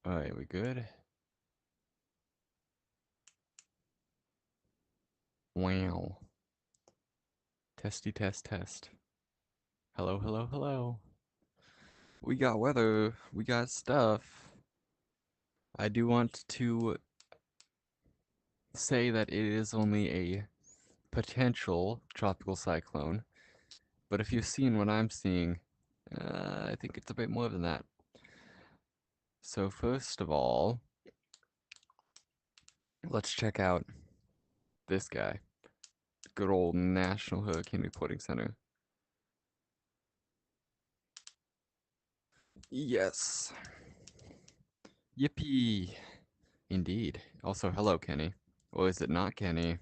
Alright, we good? Wow. Testy test test. Hello, hello, hello. We got weather. We got stuff. I do want to say that it is only a potential tropical cyclone, but if you've seen what I'm seeing, I think it's a bit more than that. So first of all, let's check out this guy. Good old National Hurricane Reporting Center. Yes. Yippee. Indeed. Also, hello, Kenny. Or is it not Kenny?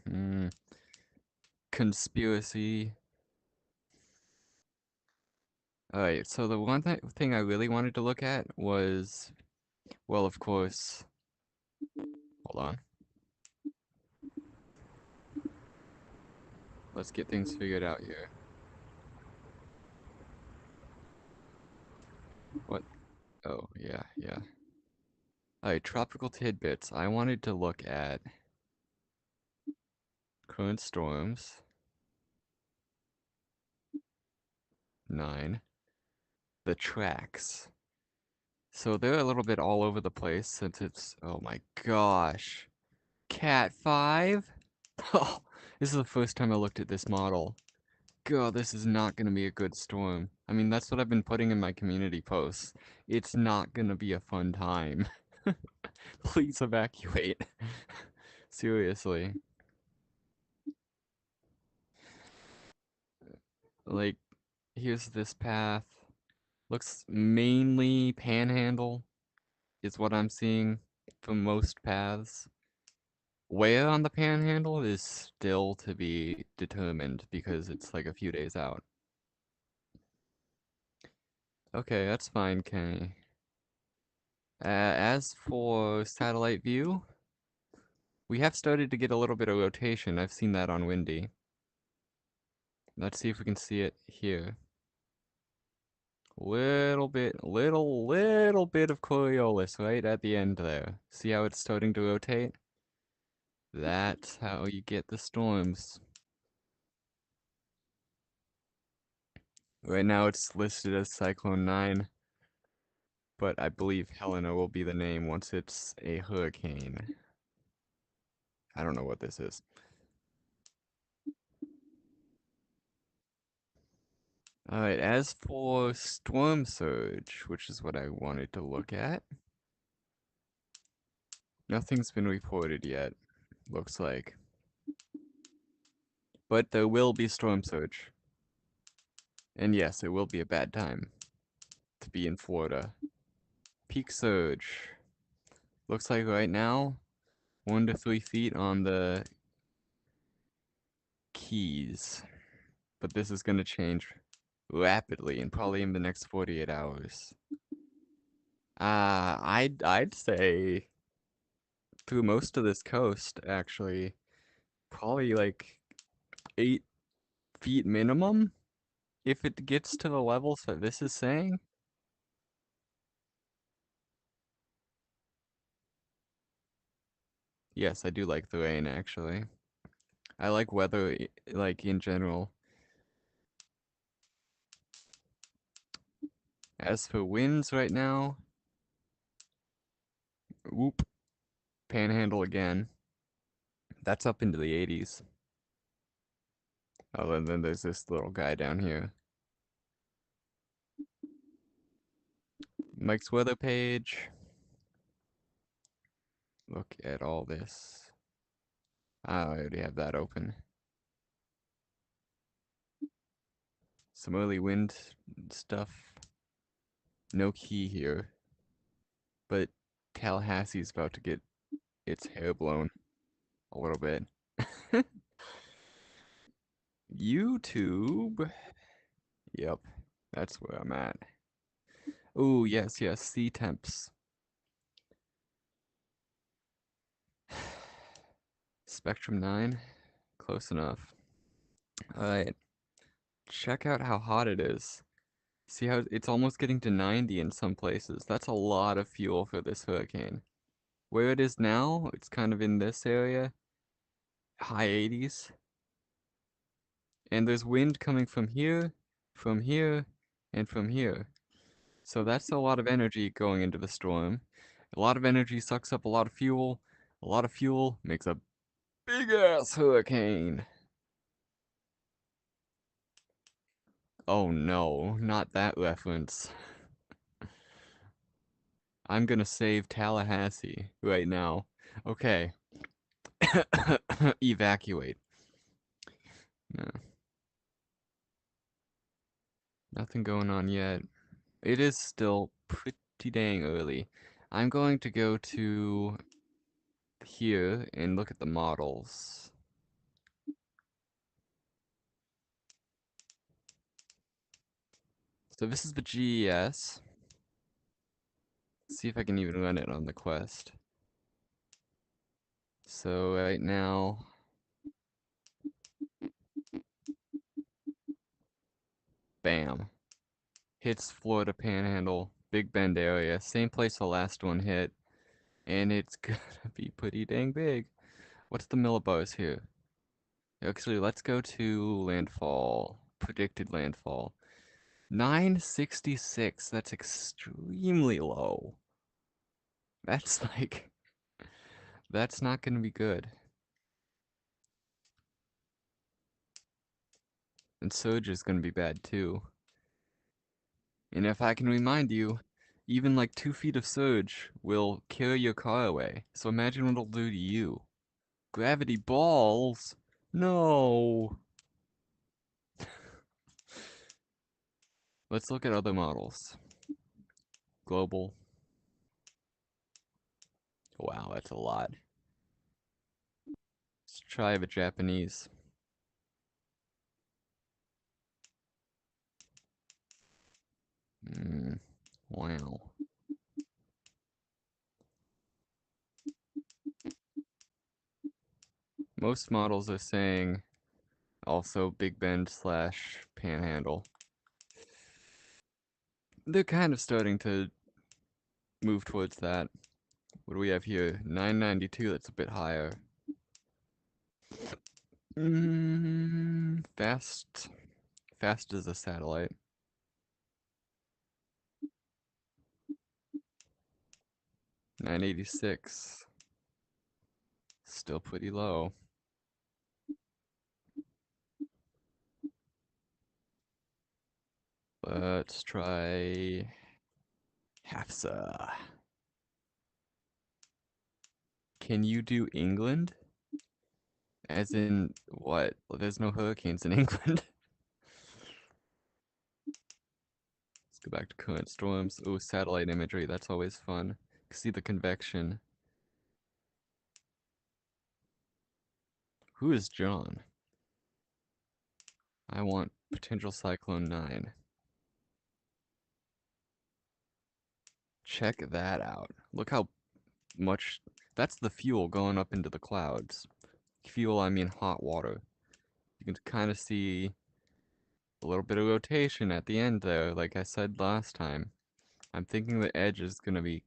Conspiracy. Alright, so the one thing I really wanted to look at was, well, of course, hold on. Let's get things figured out here. What? Oh, yeah, yeah. Alright, tropical tidbits. I wanted to look at current storms. 9. The tracks. So they're a little bit all over the place since it's, oh my gosh. Cat 5? Oh, this is the first time I looked at this model. God, this is not gonna be a good storm. I mean, that's what I've been putting in my community posts. It's not gonna be a fun time. Please evacuate. Seriously. Like, here's this path. Looks mainly panhandle is what I'm seeing for most paths. Where on the panhandle is still to be determined because it's like a few days out. Okay, that's fine, Kenny. As for satellite view, we have started to get a little bit of rotation. I've seen that on Windy. Let's see if we can see it here. Little bit of Coriolis right at the end there. See how it's starting to rotate? That's how you get the storms. Right now it's listed as Cyclone 9, but I believe Helena will be the name once it's a hurricane. I don't know what this is. Alright, as for storm surge, which is what I wanted to look at, nothing's been reported yet, looks like. But there will be storm surge. And yes, it will be a bad time to be in Florida. Peak surge. Looks like right now, 1 to 3 feet on the Keys. But this is going to change rapidly and probably in the next 48 hours. I'd say through most of this coast, actually, probably like 8 feet minimum. If it gets to the levels that this is saying. Yes, I do like the rain, actually. I like weather, like, in general. As for winds right now, whoop, panhandle again. That's up into the 80s. Oh, and then there's this little guy down here. Mike's weather page. Look at all this. I already have that open. Some early wind stuff. No key here. But Tallahassee's about to get its hair blown a little bit. YouTube. Yep, that's where I'm at. Oh, yes, yes, sea temps. Spectrum 9, close enough. Alright, check out how hot it is. See how it's almost getting to 90 in some places. That's a lot of fuel for this hurricane. Where it is now, it's kind of in this area, high 80s. And there's wind coming from here, and from here. So that's a lot of energy going into the storm. A lot of energy sucks up a lot of fuel. A lot of fuel makes a big ass hurricane. Oh no, not that reference. I'm gonna save Tallahassee right now. Okay. Evacuate. No, nothing going on yet. It is still pretty dang early. I'm going to go to here and look at the models. So this is the GES. See if I can even run it on the Quest. So right now, bam. Hits Florida Panhandle, Big Bend area, same place the last one hit, and it's gonna be pretty dang big. What's the millibars here? Actually, let's go to landfall, predicted landfall. 966, that's extremely low. That's like, that's not gonna be good. And surge is gonna be bad too. And if I can remind you, even like 2 feet of surge will carry your car away. So imagine what it'll do to you. Gravity balls? No. Let's look at other models. Global. Wow, that's a lot. Let's try the Japanese. Wow. Most models are saying also Big Bend slash Panhandle. They're kind of starting to move towards that. What do we have here? 992, that's a bit higher. Fast. Fast as a satellite. 986. Still pretty low. Let's try Hafsa. Can you do England? As in what? Well, there's no hurricanes in England. Let's go back to current storms. Oh, satellite imagery. That's always fun. See the convection. Who is John? I want potential cyclone 9. Check that out. Look how much. That's the fuel going up into the clouds. Fuel, I mean hot water. You can kind of see a little bit of rotation at the end there, like I said last time. I'm thinking the edge is gonna be,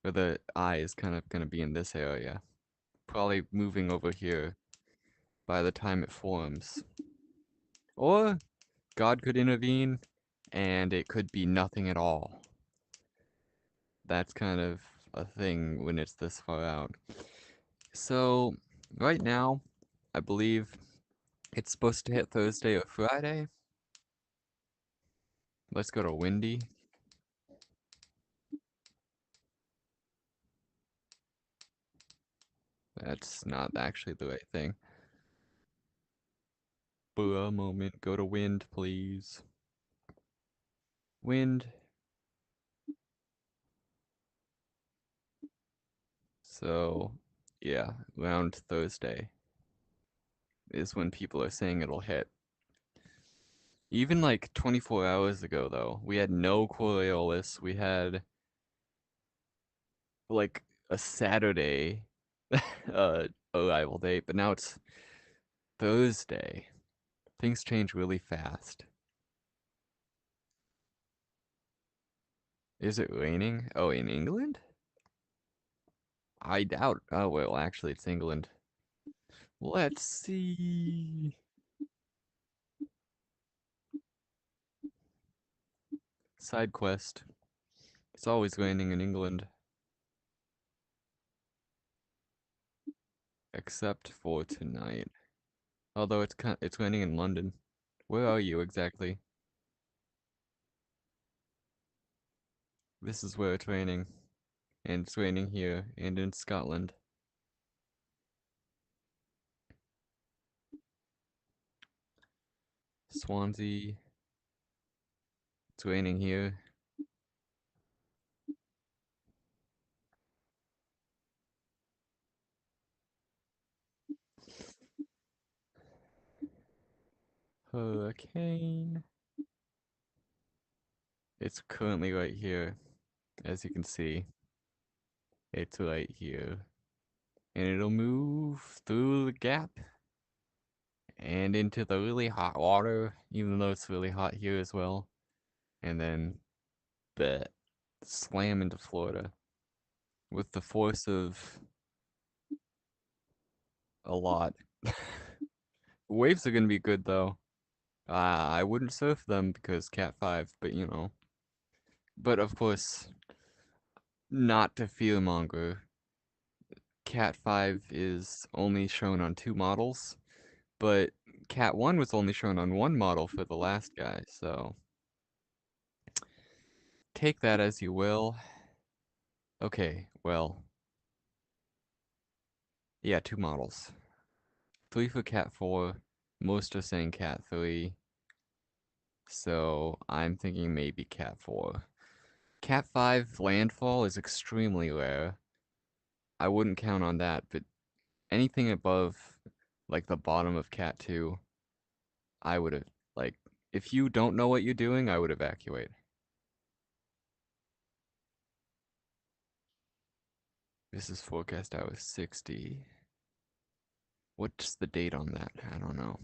or the eye is kind of gonna be in this area. Probably moving over here by the time it forms. Or God could intervene and it could be nothing at all. That's kind of a thing when it's this far out. So, right now, I believe it's supposed to hit Thursday or Friday. Let's go to windy. That's not actually the right thing. For a moment, go to wind, please. Wind. So, yeah, around Thursday is when people are saying it'll hit. Even like 24 hours ago, though, we had no Coriolis. We had like a Saturday arrival date, but now it's Thursday. Things change really fast. Is it raining? Oh, in England? I doubt. Oh, well, actually, it's England. Let's see. Side quest. It's always raining in England, except for tonight. Although it's raining in London. Where are you exactly? This is where it's raining. And it's raining here and in Scotland. Swansea. It's raining here. Hurricane. It's currently right here, as you can see. It's right here. And it'll move through the gap and into the really hot water, even though it's really hot here as well. And then bleh, slam into Florida with the force of a lot. Waves are gonna be good though. I wouldn't surf them because Cat 5, but you know. But of course, not to fearmonger, Cat 5 is only shown on 2 models, but Cat 1 was only shown on 1 model for the last guy, so take that as you will. Okay, well, yeah, 2 models. 3 for Cat 4, most are saying Cat 3, so I'm thinking maybe Cat 4. Cat 5 landfall is extremely rare. I wouldn't count on that, but anything above, like, the bottom of Cat 2, I would have, like, if you don't know what you're doing, I would evacuate. This is forecast hour 60. What's the date on that? I don't know.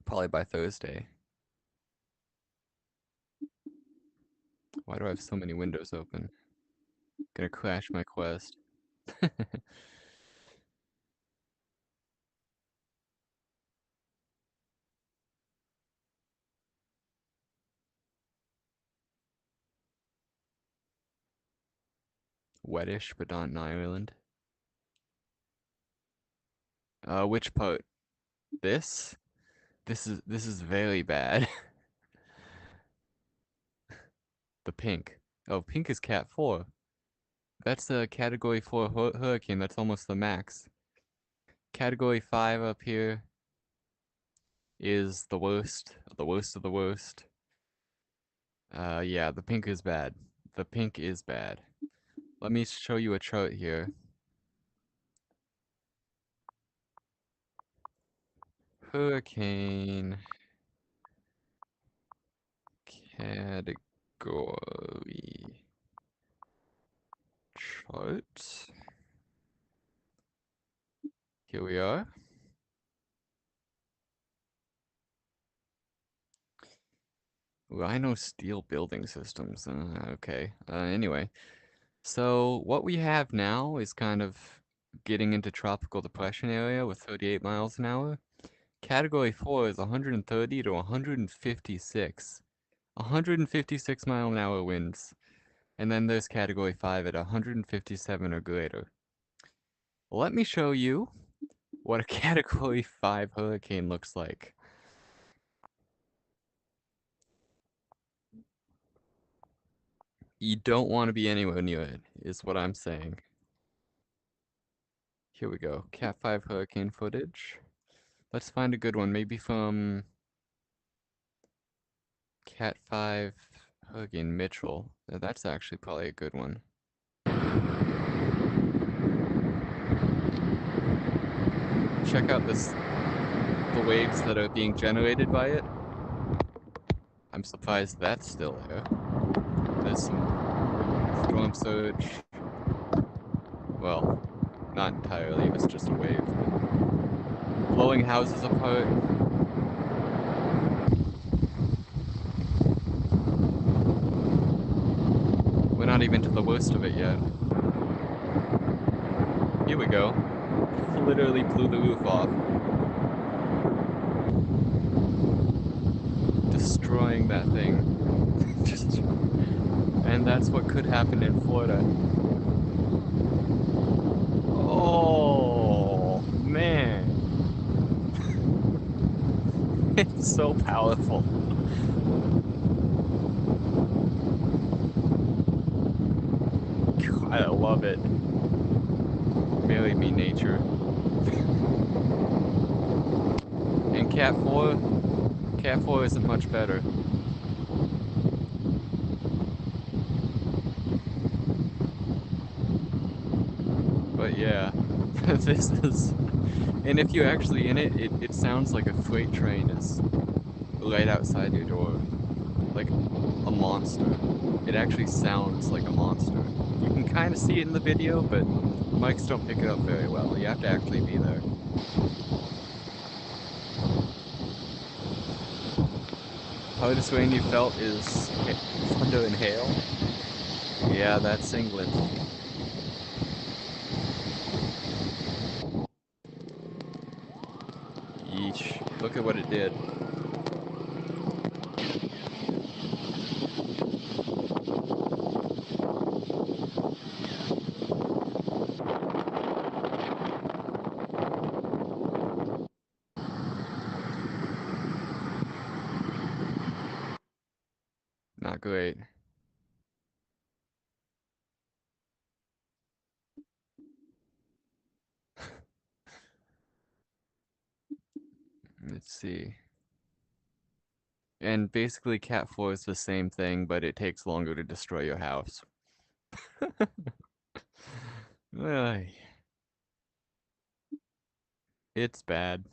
Probably by Thursday. Why do I have so many windows open? Gonna crash my quest. Wettish, but not in Ireland. Which part? This? This is very bad. The pink. Oh, pink is Cat 4. That's a Category 4 hurricane. That's almost the max. Category 5 up here is the worst of the worst. Yeah, the pink is bad. The pink is bad. Let me show you a chart here. Hurricane category chart. Here we are. Rhino steel building systems. Okay. Anyway, so what we have now is kind of getting into tropical depression area with 38 miles an hour. Category 4 is 130 to 156. 156-mile-an-hour winds. And then there's Category 5 at 157 or greater. Let me show you what a Category 5 hurricane looks like. You don't want to be anywhere near it, is what I'm saying. Here we go. Cat 5 hurricane footage. Let's find a good one, maybe from Cat 5 Hurricane Mitchell. That's actually probably a good one. Check out the waves that are being generated by it. I'm surprised that's still there. There's some storm surge. Well, not entirely, it was just a wave. Blowing houses apart. even to the worst of it yet. Here we go. Literally blew the roof off. Destroying that thing. And that's what could happen in Florida. Oh, man. It's so powerful. God, I love it. Marry me, nature. And Cat 4 isn't much better. But yeah, this is... And if you're actually in it, it sounds like a freight train is right outside your door. Like a monster. It actually sounds like a monster. You can kind of see it in the video, but mics don't pick it up very well. You have to actually be there. Hardest rain you felt is thunder and hail? Yeah, that's England. Yeesh. Look at what it did. Not great. Let's see. And basically Cat 4 is the same thing, but it takes longer to destroy your house. Ay, it's bad.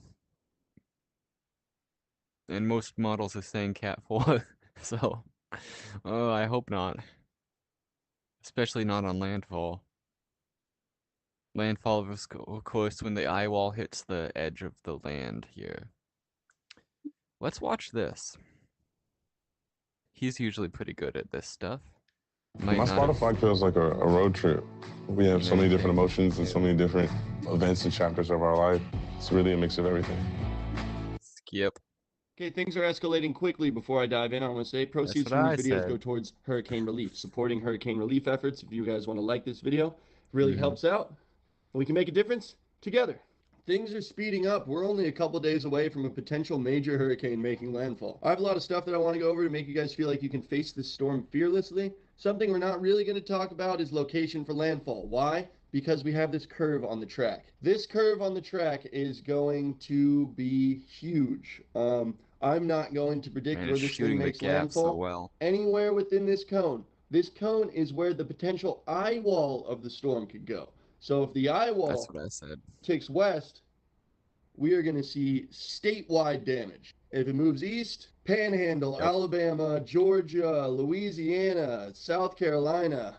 And most models are saying Cat 4, so I hope not. Especially not on landfall. Landfall, of course, when the eye wall hits the edge of the land here. Let's watch this. He's usually pretty good at this stuff. Might My not have... Spotify feels like a road trip. We have so many different anything. emotions and so many different events and chapters of our life. It's really a mix of everything. Skip. Okay, things are escalating quickly. Before I dive in, I want to say proceeds what from these I videos said. go towards hurricane relief, supporting hurricane relief efforts. If you guys want to like this video, it really helps out. And we can make a difference together. Things are speeding up. We're only a couple days away from a potential major hurricane making landfall. I have a lot of stuff that I want to go over to make you guys feel like you can face this storm fearlessly. Something we're not really going to talk about is location for landfall. Why? Because we have this curve on the track. This curve on the track is going to be huge. I'm not going to predict Man, where it's this thing shooting the makes gap so landfall. well. Anywhere within this cone. This cone is where the potential eye wall of the storm could go. So if the eye That's wall what I said. ticks west, we are going to see statewide damage. If it moves east, Panhandle, Yep. Alabama, Georgia, Louisiana, South Carolina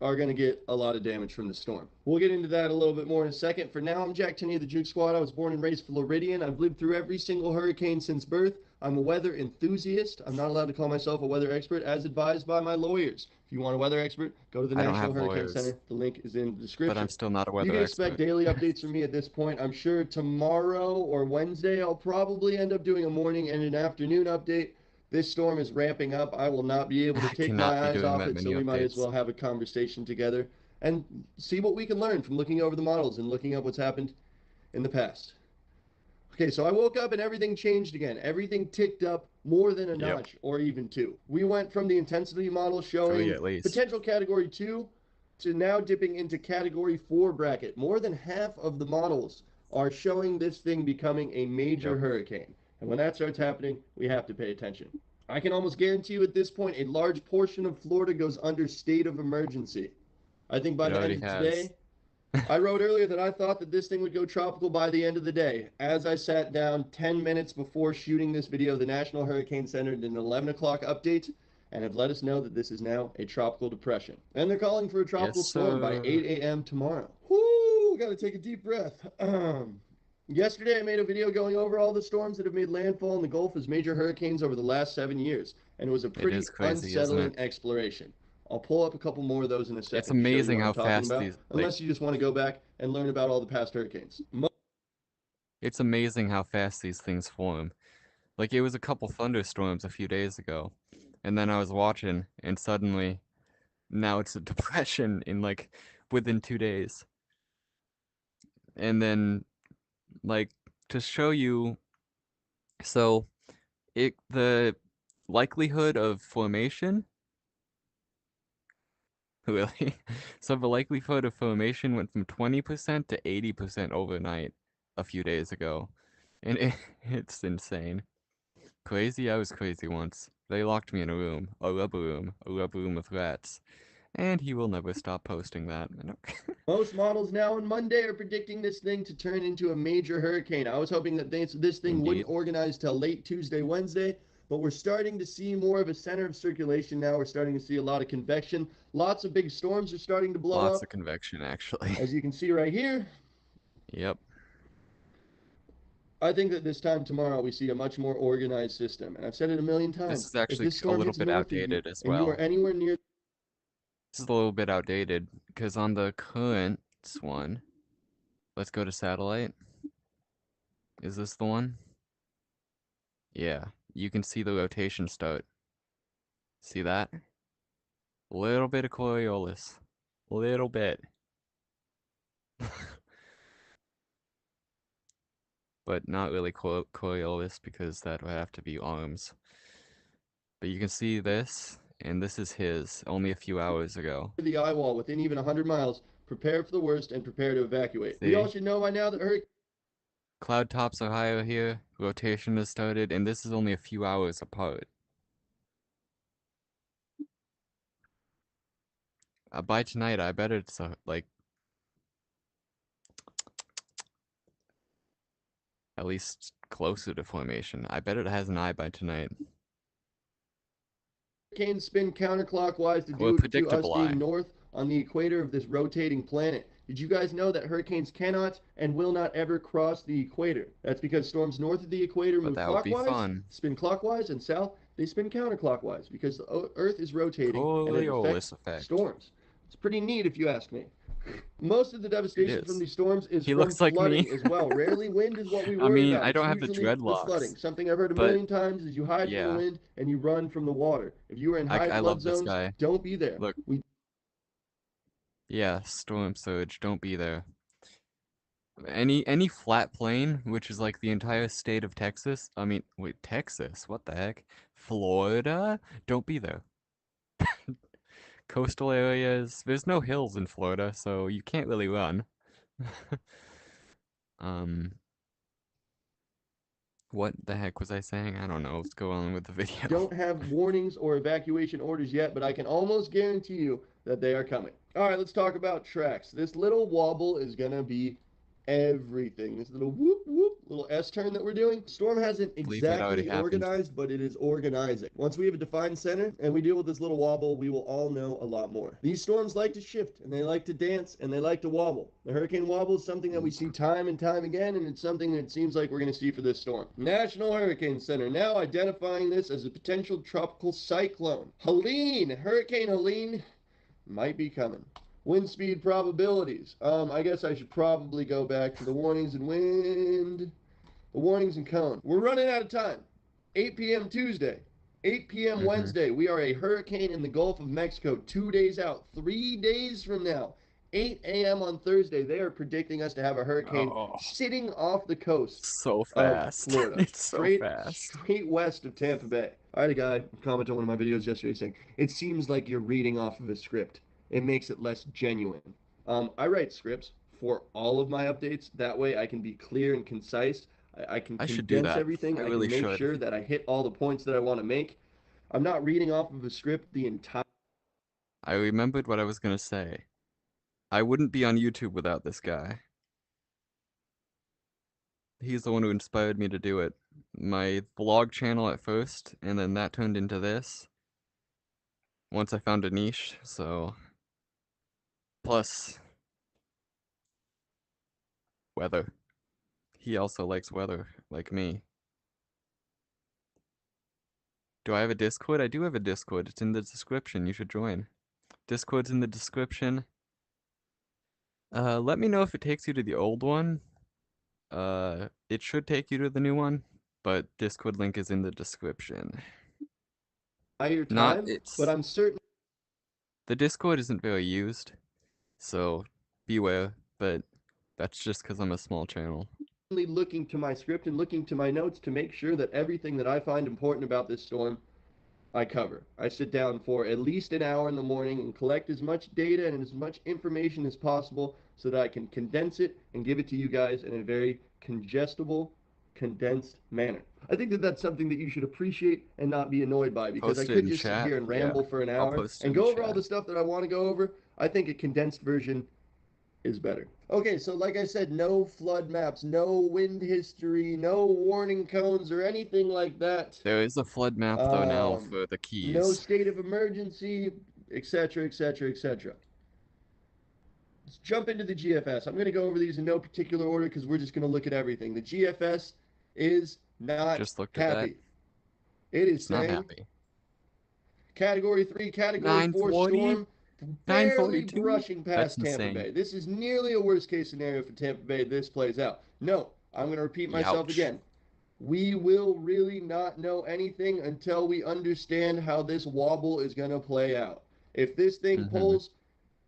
are going to get a lot of damage from the storm. We'll get into that a little bit more in a second. For now, I'm Jack Tenney of the Juke Squad. I was born and raised Floridian. I've lived through every single hurricane since birth. I'm a weather enthusiast. I'm not allowed to call myself a weather expert as advised by my lawyers. If you want a weather expert, go to the I don't National have Hurricane lawyers, Center. The link is in the but description. I'm still not a You weather can expect expert. daily updates from me at this point. I'm sure tomorrow or Wednesday I'll probably end up doing a morning and an afternoon update. This storm is ramping up. I will not be able to I take cannot my be eyes doing off that it, so many we might as updates. well have a conversation together and see what we can learn from looking over the models and looking up what's happened in the past. Okay, so I woke up and everything changed again. Everything ticked up more than a Yep. notch or even two. We went from the intensity model 3 showing at least. potential category 2 to now dipping into category 4 bracket. More than half of the models are showing this thing becoming a major Yep. hurricane. And when that starts happening, we have to pay attention. I can almost guarantee you at this point, a large portion of Florida goes under state of emergency. I think by It the end already of has. today, I wrote earlier that I thought that this thing would go tropical by the end of the day. As I sat down 10 minutes before shooting this video, the National Hurricane Center did an 11 o'clock update and have let us know that this is now a tropical depression. And they're calling for a tropical Yes, storm by sir. 8 a.m. tomorrow. Whoo! Gotta take a deep breath. Yesterday, I made a video going over all the storms that have made landfall in the Gulf as major hurricanes over the last 7 years, and it was a It pretty is crazy, isn't unsettling it? exploration. I'll pull up a couple more of those in a It's second to show you amazing what I'm how talking fast about, these, like, unless you just want to go back and learn about all the past hurricanes. it's amazing how fast these things form. Like, it was a couple thunderstorms a few days ago, and then I was watching, and suddenly, now it's a depression in, like, within 2 days. And then, like, to show you, so, the likelihood of formation, really? So the likelihood of formation went from 20% to 80% overnight a few days ago. And it's insane. Crazy? I was crazy once. They locked me in a rubber room with rats. And he will never stop posting that. Most models now on Monday are predicting this thing to turn into a major hurricane. I was hoping that this thing Indeed. wouldn't organize till late Tuesday, Wednesday, but we're starting to see more of a center of circulation now. We're starting to see a lot of convection. Lots of big storms are starting to blow Lots up. of convection, actually. As you can see right here, Yep. I think that this time tomorrow we see a much more organized system. And I've said it a million This times. is If actually this a storm little hits bit north of you outdated as and you are well. anywhere near, This is a little bit outdated, because on the current one, let's go to satellite. Is this the one? Yeah. You can see the rotation start. See that? Little bit of Coriolis. Little bit. But not really Coriolis, because that would have to be arms. But you can see this, and this is his, only a few hours ago. the eye wall within even 100 miles, prepare for the worst and prepare to evacuate. We all See? should know by now that hurricane Cloud tops are higher here, rotation has started, and this is only a few hours apart. By tonight, I bet it's, like, at least closer to formation. I bet it has an eye by tonight. hurricanes spin counterclockwise to Or a due to us predictable eye. being north on the equator of this rotating planet. Did you guys know that hurricanes cannot and will not ever cross the equator? That's because storms north of the equator But move that would be clockwise, fun. spin clockwise, and south they spin counterclockwise because the Earth is rotating and it Coriolis affects effect. storms. It's pretty neat if you ask me. Most of the It devastation from is. these storms is He from looks like me. flooding as well. Rarely wind is what we I worry mean, about. I It's don't have the usually the flooding. dreadlocks, Something I've heard a but million times is you hide from the yeah, wind and you run from the water. If you are in high I flood love this zones, guy. don't be there. Look, yeah, storm surge, don't be there. Any flat plain, which is like the entire state of Texas. I mean, wait, Texas? What the heck? Florida? Don't be there. Coastal areas. There's no hills in Florida, so you can't really run. um, what the heck was I saying? I don't know. Let's go on with the video. don't have warnings or evacuation orders yet, but I can almost guarantee you that they are coming. All right, let's talk about tracks. This little wobble is going to be everything. This little whoop whoop, little S turn that we're doing. Storm hasn't Believe that already exactly happened. organized, but it is organizing. Once we have a defined center and we deal with this little wobble, we will all know a lot more. These storms like to shift and they like to dance and they like to wobble. The hurricane wobble is something that we see time and time again, and it's something that it seems like we're going to see for this storm. National Hurricane Center now identifying this as a potential tropical cyclone. Helene, Hurricane Helene might be coming. Wind speed probabilities. I guess I should probably go back to the warnings and wind. The warnings and cone. We're running out of time. 8 p.m. Tuesday. 8 p.m. Mm-hmm. Wednesday. We are a hurricane in the Gulf of Mexico 2 days out. 3 days from now. 8 a.m. on Thursday. They are predicting us to have a hurricane Oh, sitting off the coast so of fast. Florida. It's so fast. Straight west of Tampa Bay. I had a guy comment on one of my videos yesterday saying, it seems like you're reading off of a script. It makes it less genuine. I write scripts for all of my updates. That way I can be clear and concise. I can I should do condense that. everything. I I can really make should. sure that I hit all the points that I want to make. I'm not reading off of a script the entire. I remembered what I was gonna say. I wouldn't be on YouTube without this guy. He's the one who inspired me to do it. My vlog channel at first, and then that turned into this. Once I found a niche, so... Plus, weather. He also likes weather, like me. Do I have a Discord? I do have a Discord. It's in the description. You should join. Discord's in the description. Let me know if it takes you to the old one. It should take you to the new one, but Discord link is in the description. Your Not time, but it's I'm certain the Discord isn't very used, so beware. But that's just because I'm a small channel. looking to my script and looking to my notes to make sure that everything that I find important about this storm I cover. I sit down for at least an hour in the morning and collect as much data and as much information as possible so that I can condense it and give it to you guys in a very condensed manner. I think that that's something that you should appreciate and not be annoyed by, because I Post it could in just sit chat. here and Yeah, ramble for an I'll hour post it and in go over all chat. the stuff that I want to go over. I think a condensed version is better. Okay, so like I said, no flood maps, no wind history, no warning cones or anything like that. There is a flood map though now for the No Keys. state of emergency, etc., etc., etc. Let's jump into the GFS. I'm going to go over these in no particular order because we're just going to look at everything. The GFS is not Just looked at that. happy. It is It's not saying happy. Category 3, Category 4 940, storm, barely 942. brushing That's past Tampa insane. Bay. This is nearly a worst case scenario for Tampa Bay. This plays out. No, I'm going to repeat myself Youch. again. We will really not know anything until we understand how this wobble is going to play out. If this thing Mm-hmm. pulls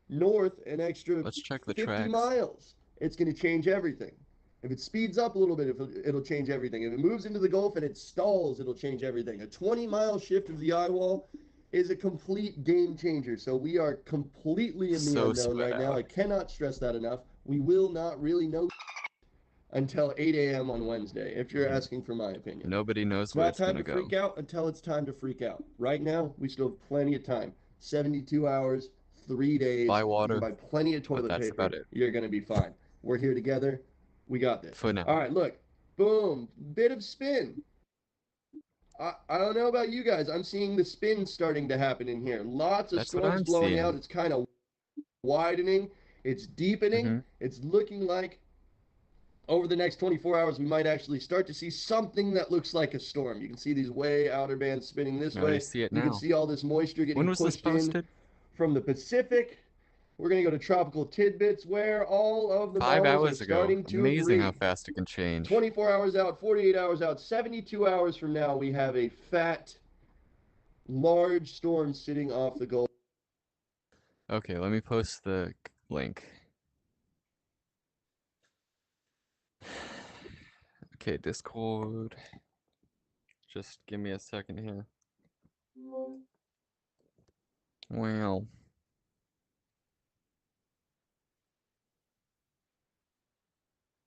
north an extra Let's check the 50 tracks. miles, it's going to change everything. If it speeds up a little bit, it'll change everything. If it moves into the Gulf and it stalls, it'll change everything. A 20-mile shift of the eye wall is a complete game changer. So we are completely in the So unknown spread right now. out. I cannot stress that enough. We will not really know until 8 a.m. on Wednesday, if you're asking for my opinion. Nobody knows It's where not it's time gonna to go. freak out until it's time to freak out. Right now, we still have plenty of time. 72 hours, 3 days. Buy You can water, buy plenty of but toilet that's paper. about it. You're going to be fine. We're here together. We got this. For All now. right, look. Boom. Bit of spin. I don't know about you guys. I'm seeing the spin starting to happen in here. Lots of That's what storms I'm blowing out. seeing. It's kind of widening. It's deepening. Mm-hmm. It's looking like over the next 24 hours, we might actually start to see something that looks like a storm. You can see these way outer bands spinning this I already way. see it You can now. see all this moisture When getting was this pushed in posted? from the Pacific. We're going to go to tropical tidbits where all of the 5 models are hours ago. starting to Amazing how agree. fast it can change. 24 hours out, 48 hours out, 72 hours from now, we have a fat, large storm sitting off the Gulf. Okay, let me post the link. Okay, Discord. Just give me a second here. Well,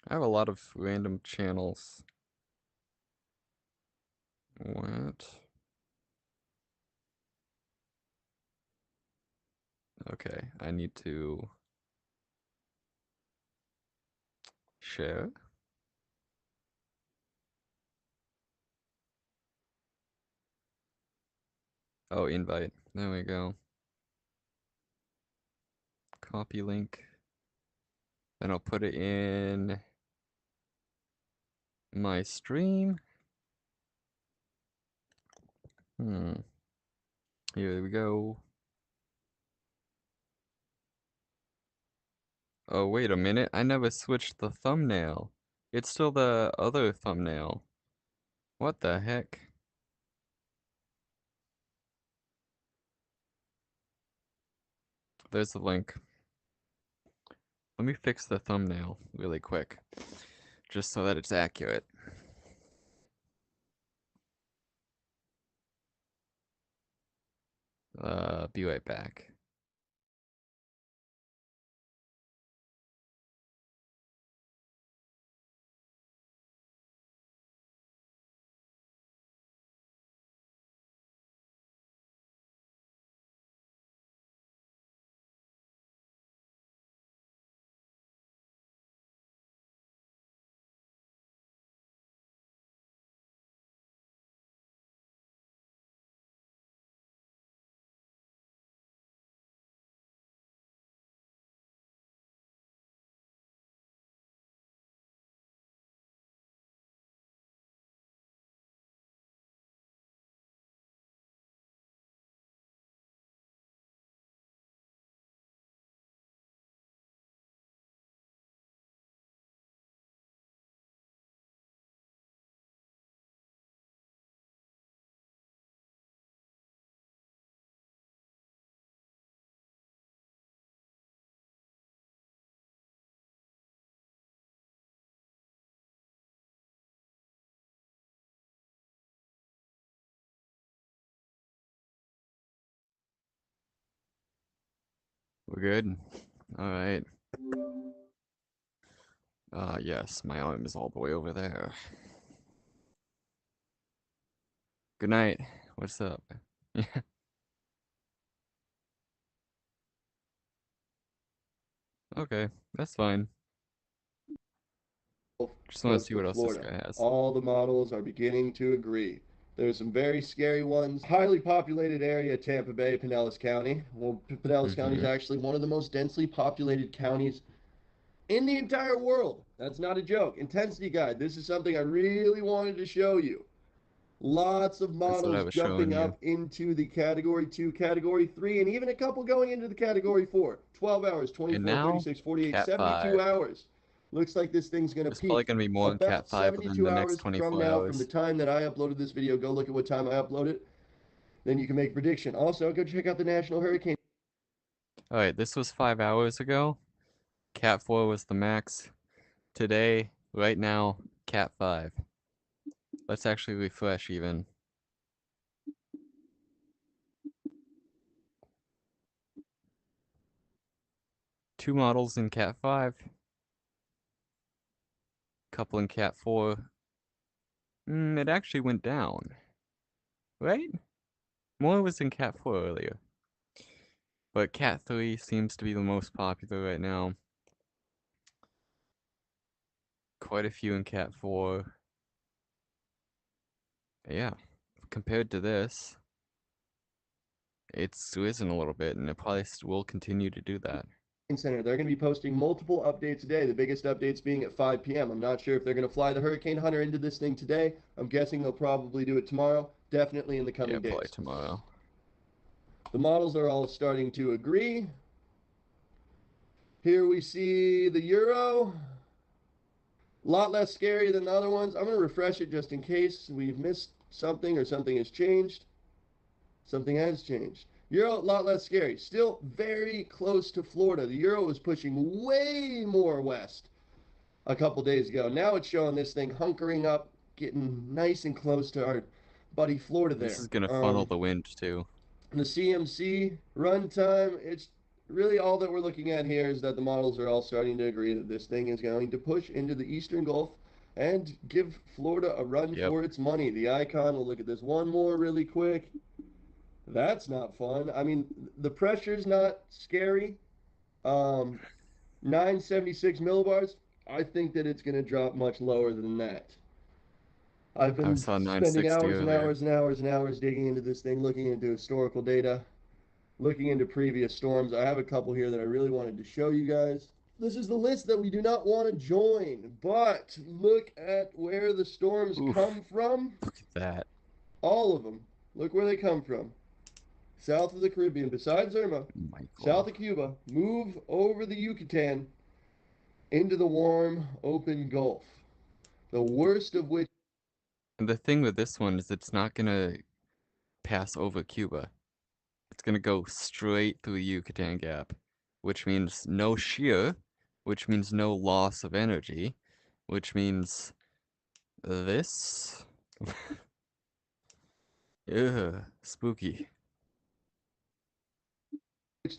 I have a lot of random channels. What? Okay, I need to share. Oh, invite. There we go. Copy link. Then I'll put it in my stream. Here we go. Oh, wait a minute. I never switched the thumbnail. It's still the other thumbnail. What the heck? There's the link. Let me fix the thumbnail really quick, just so that it's accurate. Be right back. We're good? Alright. Yes, my arm is all the way over there. Good night. What's up? Yeah. Okay, that's fine. Just want to Close see to what else this Florida. guy has. All the models are beginning to agree. There's some very scary ones. Highly populated area, Tampa Bay, Pinellas County. Well, Pinellas County is Mm-hmm. actually one of the most densely populated counties in the entire world. That's not a joke. Intensity guide. This is something I really wanted to show you. Lots of That's what I models was showing jumping you. up into the category 2, category 3, and even a couple going into the category 4. 12 hours, And 24, now, 36, 48, Cat 72 5. hours. Looks like this thing's going to There's probably peak going to be more in Cat about 5 within 72 the next hours from 24 now, from the hours. time that I uploaded this video. Go look at what time I uploaded it. Then you can make a prediction. Also, go check out the National Hurricane. Alright, this was 5 hours ago. Cat 4 was the max. Today, right now, Cat 5. Let's actually refresh even. Two models in Cat 5. Couple in Cat 4. It actually went down. Right? More was in Cat 4 earlier. But Cat 3 seems to be the most popular right now. Quite a few in Cat 4. Yeah. Compared to this, it's risen a little bit, and it probably will continue to do that. Center. They're going to be posting multiple updates a day, the biggest updates being at 5 p.m. I'm not sure if they're going to fly the Hurricane Hunter into this thing today. I'm guessing they'll probably do it tomorrow, definitely in the Yeah, coming probably days. tomorrow. The models are all starting to agree. Here we see the Euro. A lot less scary than the other ones. I'm going to refresh it just in case we've missed something or something has changed. Something has changed. Euro, a lot less scary. Still very close to Florida. The Euro was pushing way more west a couple days ago. Now it's showing this thing hunkering up, getting nice and close to our buddy Florida This there. is gonna funnel the wind too. The CMC runtime, it's really all that we're looking at here is that the models are all starting to agree that this thing is going to push into the Eastern Gulf and give Florida a run Yep. for its money. The icon, we'll look at this one more really quick. That's not fun. I mean, the pressure's not scary. 976 millibars. I think that it's going to drop much lower than that. I've I been saw spending 960 hours and earlier. hours and hours and hours digging into this thing, looking into historical data, looking into previous storms. I have a couple here that I really wanted to show you guys. This is the list that we do not want to join, but look at where the storms Oof. come from. Look at that. All of them. Look where they come from. South of the Caribbean, besides Irma, Michael. south of Cuba, move over the Yucatan into the warm, open Gulf. The worst of which. And the thing with this one is it's not gonna pass over Cuba. It's gonna go straight through the Yucatan Gap, which means no shear, which means no loss of energy, which means this. Ugh, spooky.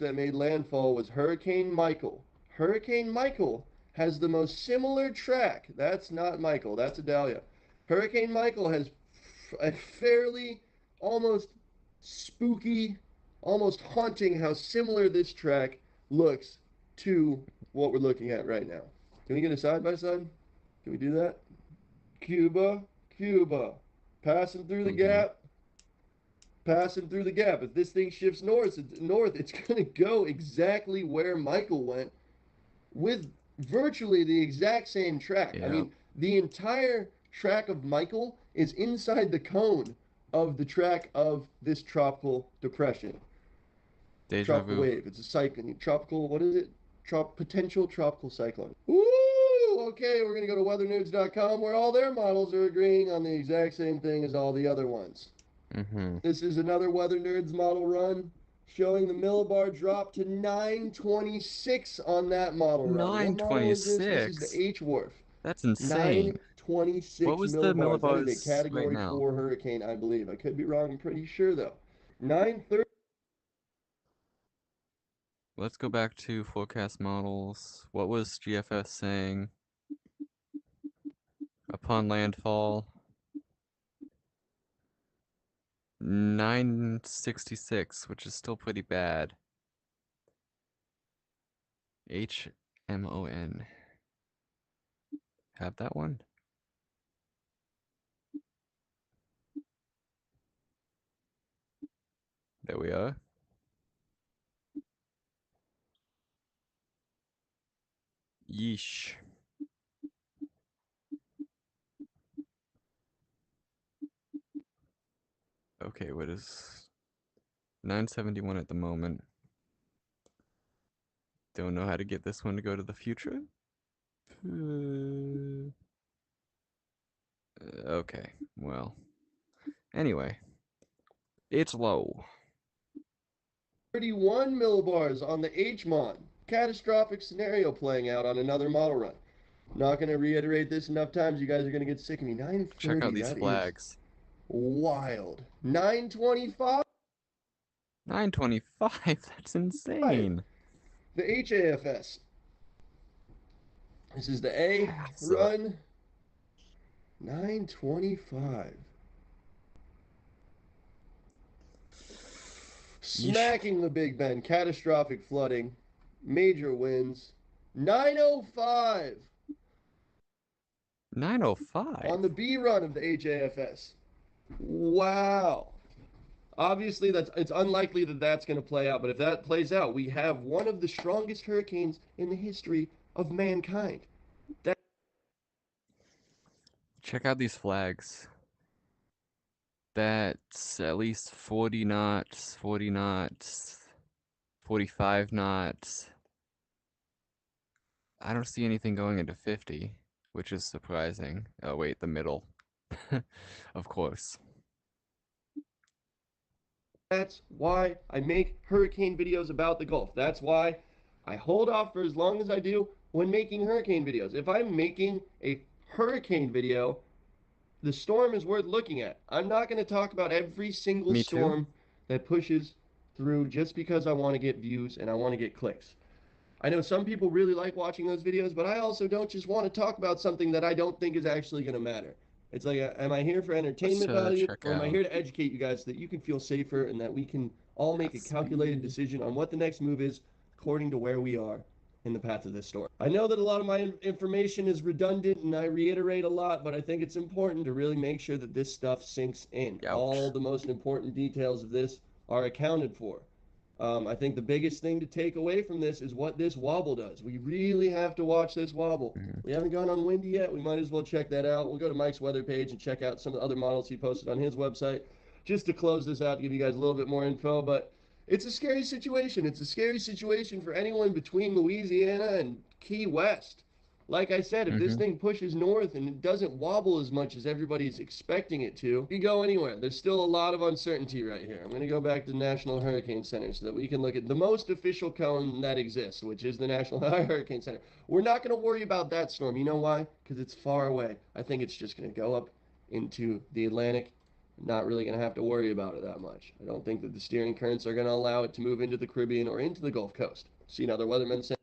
That made landfall was Hurricane Michael. Hurricane Michael has the most similar track. That's not Michael, that's Adalia. Hurricane Michael has a fairly almost spooky, almost haunting how similar this track looks to what we're looking at right now. Can we get a side by side? Can we do that? Cuba, Cuba. Passing through the Mm-hmm. gap, passing through the gap. If this thing shifts north, it's going to go exactly where Michael went with virtually the exact same track. I Yep. mean, the entire track of Michael is inside the cone of the track of this tropical depression. Deja Tropical vu. wave. It's a cyclone. Tropical, what is it? Potential tropical cyclone. Woo! Okay, we're going to go to weathernerds.com where all their models are agreeing on the exact same thing as all the other ones. Mm-hmm. This is another Weather Nerds model run showing the millibar drop to 926 on that model run. What model is this? This is the 926. H Wharf. That's insane. What 926 was the millibars. That is a millibars right Category now? 4 hurricane, I believe. I could be wrong. I'm pretty sure, though. 930. Let's go back to forecast models. What was GFS saying? Upon landfall, 966, which is still pretty bad. HMON. Have that one? There we are. Yeesh. Okay, what is 971 at the moment? Don't know how to get this one to go to the future. Okay, well. Anyway, it's low. 31 millibars on the HMON. Catastrophic scenario playing out on another model run. Not going to reiterate this enough times. You guys are going to get sick of me. Check out 930, these that is flags. wild. 925. 925, that's insane. The HAFS. This is the A run. 925. Yeesh. Smacking the Big Ben. Catastrophic flooding. Major winds. 905 on 905. the B run of the HAFS. Wow. Obviously, it's unlikely that that's going to play out, but if that plays out, we have one of the strongest hurricanes in the history of mankind. Check out these flags. That's at least 40 knots, 40 knots, 45 knots. I don't see anything going into 50, which is surprising. Oh, wait, the middle. Of course. That's why I make hurricane videos about the Gulf. That's why I hold off for as long as I do when making hurricane videos. If I'm making a hurricane video, the storm is worth looking at. I'm not going to talk about every single Me too. storm that pushes through just because I want to get views and I want to get clicks. I know some people really like watching those videos, but I also don't just want to talk about something that I don't think is actually going to matter. It's like, am I here for Let's entertainment value check or am I out. here to educate you guys so that you can feel safer and that we can all make a calculated decision on what the next move is according to where we are in the path of this storm? I know that a lot of my information is redundant and I reiterate a lot, but I think it's important to really make sure that this stuff sinks in. All Ouch. the most important details of this are accounted for. I think the biggest thing to take away from this is what this wobble does. We really have to watch this wobble. We haven't gone on windy yet. We might as well check that out. We'll go to Mike's weather page and check out some of the other models he posted on his website just to close this out, to give you guys a little bit more info. But it's a scary situation. It's a scary situation for anyone between Louisiana and Key West. Like I said, if this Mm-hmm. thing pushes north and it doesn't wobble as much as everybody's expecting it to, you go anywhere. There's still a lot of uncertainty right here. I'm going to go back to the National Hurricane Center so that we can look at the most official cone that exists, which is the National Hurricane Center. We're not going to worry about that storm. You know why? Because it's far away. I think it's just going to go up into the Atlantic. Not really going to have to worry about it that much. I don't think that the steering currents are going to allow it to move into the Caribbean or into the Gulf Coast. Seen other weathermen say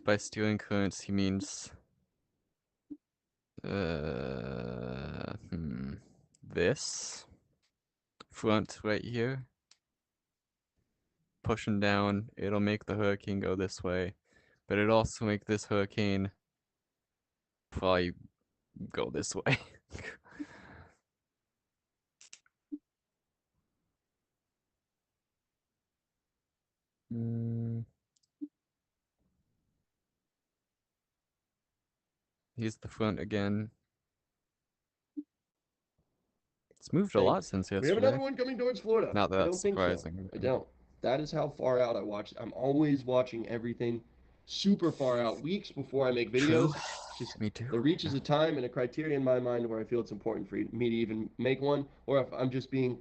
By steering currents, he means this front right here, pushing down. It'll make the hurricane go this way, but it also make this hurricane probably go this way. Here's the front again. It's moved a lot since we have another yesterday. one coming towards Florida. Not that I that's don't think so. surprising. I don't. That is how far out I watch. I'm always watching everything super far out, weeks before I make True. videos. It's just Me too. there reaches a time and a criteria in my mind where I feel it's important for me to even make one, or if I'm just being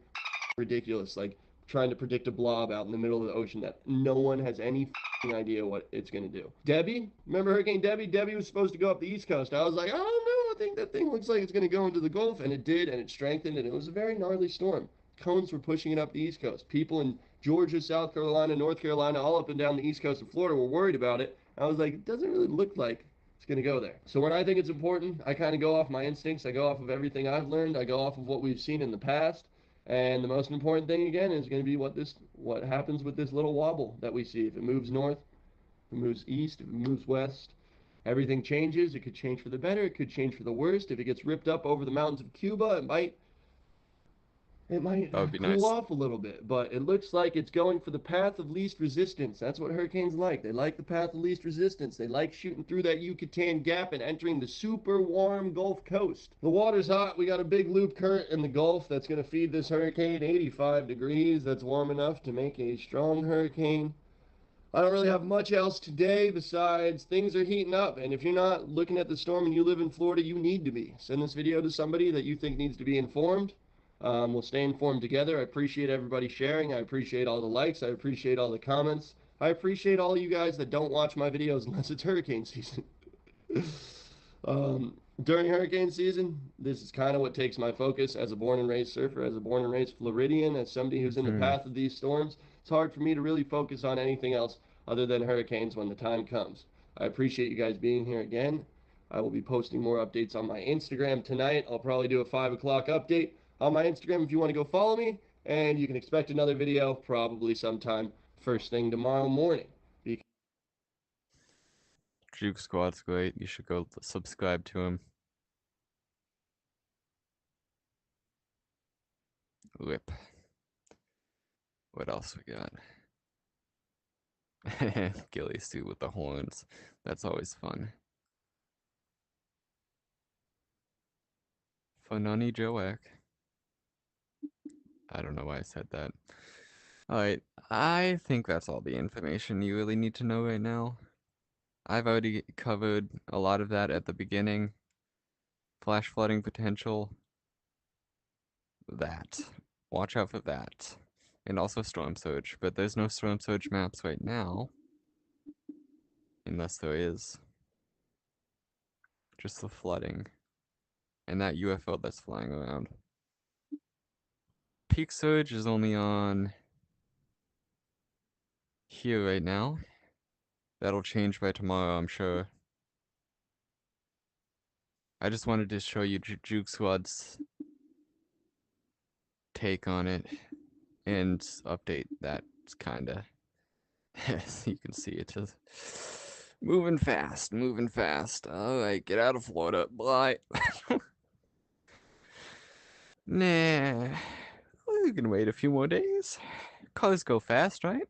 ridiculous, like trying to predict a blob out in the middle of the ocean that no one has any idea what it's going to do. Debbie, remember Hurricane Debbie? Debbie was supposed to go up the East Coast. I was like, oh no, I think that thing looks like it's going to go into the Gulf, and it did, and it strengthened, and it was a very gnarly storm. Cones were pushing it up the East Coast. People in Georgia, South Carolina, North Carolina, all up and down the east coast of Florida were worried about it. I was like, it doesn't really look like it's going to go there. So when I think it's important, I kind of go off my instincts. I go off of everything I've learned. I go off of what we've seen in the past. And the most important thing again is going to be what happens with this little wobble that we see. If it moves north, if it moves east, if it moves west, everything changes. It could change for the better. It could change for the worst. If it gets ripped up over the mountains of Cuba, it might That would be cool nice. off a little bit, but it looks like it's going for the path of least resistance. That's what hurricanes like. They like the path of least resistance. They like shooting through that Yucatan Gap and entering the super warm Gulf Coast. The water's hot. We got a big loop current in the Gulf that's going to feed this hurricane 85 degrees. That's warm enough to make a strong hurricane. I don't really have much else today besides things are heating up. And if you're not looking at the storm and you live in Florida, you need to be. Send this video to somebody that you think needs to be informed. We'll stay informed together. I appreciate everybody sharing. I appreciate all the likes. I appreciate all the comments. I appreciate all you guys that don't watch my videos unless it's hurricane season. During hurricane season, this is kind of what takes my focus as a born and raised surfer, as a born and raised Floridian, as somebody who's in the path of these storms. It's hard for me to really focus on anything else other than hurricanes when the time comes. I appreciate you guys being here again. I will be posting more updates on my Instagram tonight. I'll probably do a 5 o'clock update on my Instagram if you want to go follow me. And you can expect another video probably sometime first thing tomorrow morning. Juke Squad's great. You should go subscribe to him. Rip. What else we got? Gilly suit with the horns. That's always fun. Funani Joak. I don't know why I said that. Alright, I think that's all the information you really need to know right now. I've already covered a lot of that at the beginning. Flash flooding potential. That. Watch out for that. And also storm surge, but there's no storm surge maps right now. Unless there is. Just the flooding. And that UFO that's flying around. Peak surge is only on here right now. That'll change by tomorrow, I'm sure. I just wanted to show you Juke Squad's take on it and update that kinda. You can see it just moving fast, moving fast. Alright, get out of Florida. Bye. Nah. We can wait a few more days. Cars go fast, right?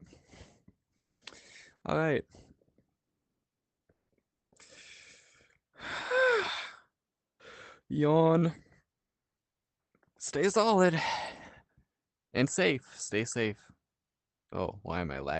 Alright. Yawn. Stay solid. And safe. Stay safe. Oh, why am I lagging?